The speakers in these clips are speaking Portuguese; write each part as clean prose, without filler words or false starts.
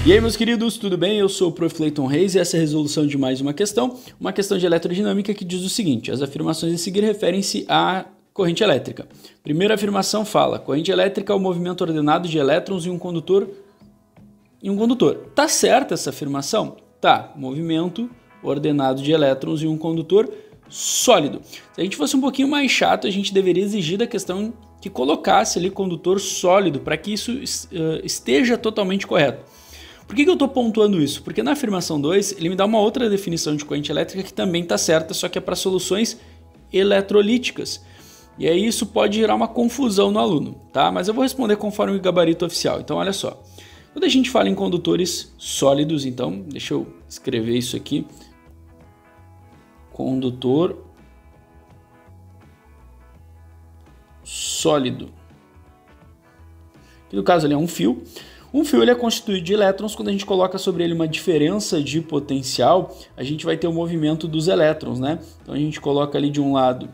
E aí, meus queridos, tudo bem? Eu sou o Prof. Clayton Reis e essa é a resolução de mais uma questão de eletrodinâmica que diz o seguinte: as afirmações a seguir referem-se à corrente elétrica. Primeira afirmação fala: corrente elétrica é o movimento ordenado de elétrons em um condutor. Tá certa essa afirmação? Tá, movimento ordenado de elétrons em um condutor sólido. Se a gente fosse um pouquinho mais chato, a gente deveria exigir da questão que colocasse ali condutor sólido para que isso esteja totalmente correto. Por que eu estou pontuando isso? Porque na afirmação 2 ele me dá uma outra definição de corrente elétrica que também está certa, só que é para soluções eletrolíticas. E aí isso pode gerar uma confusão no aluno, tá? Mas eu vou responder conforme o gabarito oficial. Então olha só, quando a gente fala em condutores sólidos, então deixa eu escrever isso aqui. Condutor sólido. Que no caso ali é um fio. Um fio ele é constituído de elétrons. Quando a gente coloca sobre ele uma diferença de potencial, a gente vai ter o movimento dos elétrons, né? Então a gente coloca ali de um lado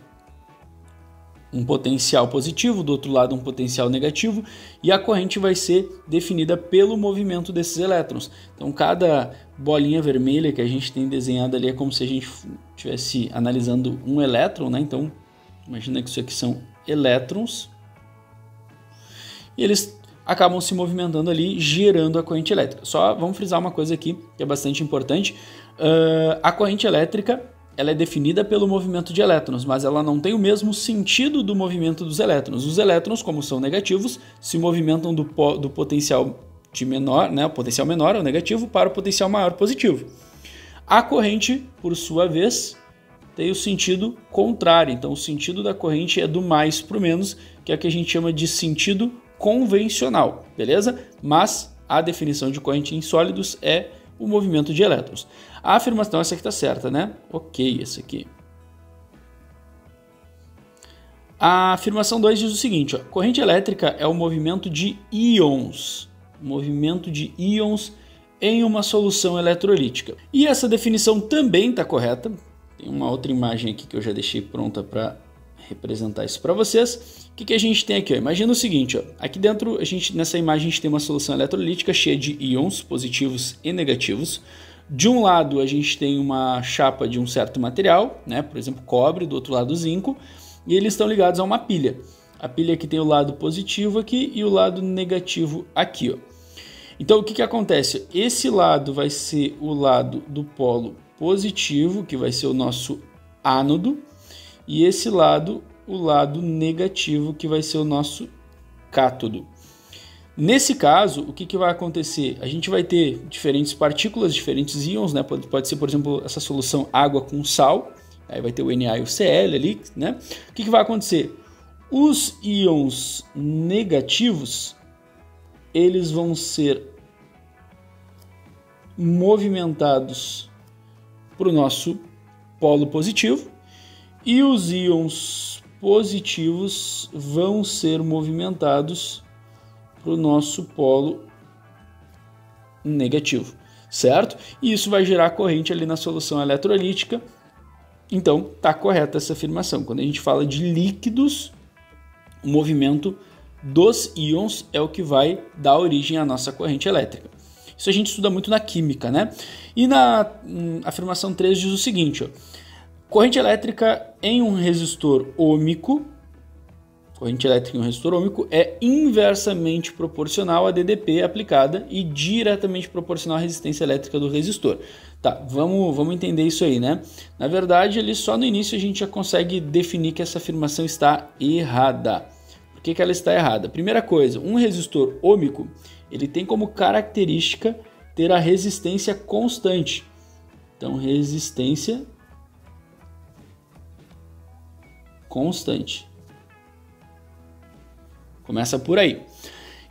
um potencial positivo, do outro lado um potencial negativo, e a corrente vai ser definida pelo movimento desses elétrons. Então cada bolinha vermelha que a gente tem desenhada ali é como se a gente estivesse analisando um elétron, né? Então imagina que isso aqui são elétrons, e eles acabam se movimentando ali, gerando a corrente elétrica. Só vamos frisar uma coisa aqui que é bastante importante: a corrente elétrica ela é definida pelo movimento de elétrons, mas ela não tem o mesmo sentido do movimento dos elétrons. Os elétrons, como são negativos, se movimentam do potencial de menor, né, o potencial menor, o negativo, para o potencial maior, positivo. A corrente, por sua vez, tem o sentido contrário. Então, o sentido da corrente é do mais para o menos, que é o que a gente chama de sentido convencional, beleza? Mas a definição de corrente em sólidos é o movimento de elétrons. A afirmação, essa aqui está certa, né? Ok, essa aqui. A afirmação 2 diz o seguinte: ó, corrente elétrica é o movimento de íons. Movimento de íons em uma solução eletrolítica. E essa definição também está correta. Tem uma outra imagem aqui que eu já deixei pronta para representar isso para vocês. O que a gente tem aqui? Ó? Imagina o seguinte: ó, aqui dentro, nessa imagem, a gente tem uma solução eletrolítica cheia de íons positivos e negativos. De um lado, a gente tem uma chapa de um certo material, né? Por exemplo, cobre, do outro lado, zinco, e eles estão ligados a uma pilha. A pilha aqui tem o lado positivo aqui e o lado negativo aqui, ó. Então, o que acontece? Esse lado vai ser o lado do polo positivo, que vai ser o nosso ánodo, e esse lado, o lado negativo, que vai ser o nosso cátodo. Nesse caso, o que vai acontecer? A gente vai ter diferentes partículas, diferentes íons, né? Pode ser, por exemplo, essa solução água com sal, aí vai ter o Na e o Cl ali, né? O que vai acontecer? Os íons negativos, eles vão ser movimentados para o nosso polo positivo, e os íons positivos vão ser movimentados para o nosso polo negativo, certo? E isso vai gerar corrente ali na solução eletrolítica. Então, está correta essa afirmação. Quando a gente fala de líquidos, o movimento dos íons é o que vai dar origem à nossa corrente elétrica. Isso a gente estuda muito na química, né? E na afirmação 3 diz o seguinte: ó, corrente elétrica em um resistor ohmico. Corrente elétrica em um resistor ohmico é inversamente proporcional à DDP aplicada e diretamente proporcional à resistência elétrica do resistor. Tá, vamos entender isso aí, né? Na verdade, ali só no início a gente já consegue definir que essa afirmação está errada. Por que ela está errada? Primeira coisa, um resistor ohmico, ele tem como característica ter a resistência constante. Então, resistência constante. Começa por aí.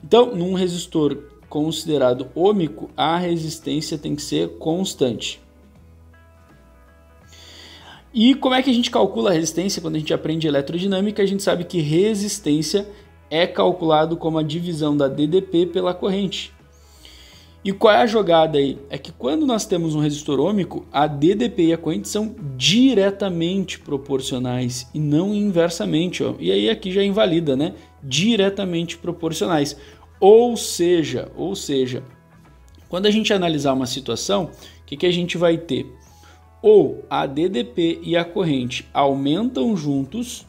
Então, num resistor considerado ohmico, a resistência tem que ser constante. E como é que a gente calcula a resistência? Quando a gente aprende eletrodinâmica, a gente sabe que resistência é calculado como a divisão da DDP pela corrente. E qual é a jogada aí? É que quando nós temos um resistor ohmico, a DDP e a corrente são diretamente proporcionais e não inversamente, ó. E aí aqui já invalida, né? Diretamente proporcionais. Ou seja, Quando a gente analisar uma situação, o que a gente vai ter? Ou a DDP e a corrente aumentam juntos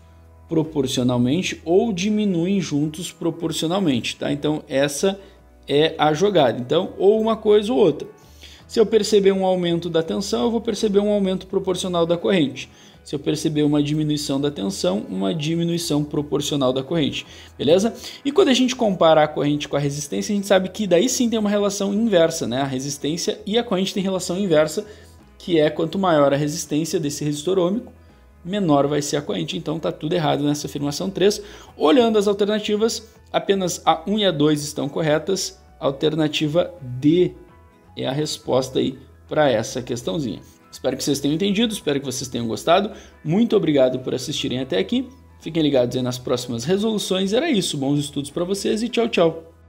proporcionalmente ou diminuem juntos proporcionalmente, tá? Então essa é a jogada. Então, ou uma coisa ou outra. Se eu perceber um aumento da tensão, eu vou perceber um aumento proporcional da corrente. Se eu perceber uma diminuição da tensão, uma diminuição proporcional da corrente, beleza? E quando a gente compara a corrente com a resistência, a gente sabe que daí sim tem uma relação inversa, né? A resistência e a corrente têm relação inversa, que é quanto maior a resistência desse resistor ôhmico, menor vai ser a corrente. Então está tudo errado nessa afirmação 3. Olhando as alternativas, apenas a 1 e a 2 estão corretas. A alternativa D é a resposta aí para essa questãozinha. Espero que vocês tenham entendido, espero que vocês tenham gostado. Muito obrigado por assistirem até aqui. Fiquem ligados aí nas próximas resoluções. Era isso, bons estudos para vocês e tchau, tchau.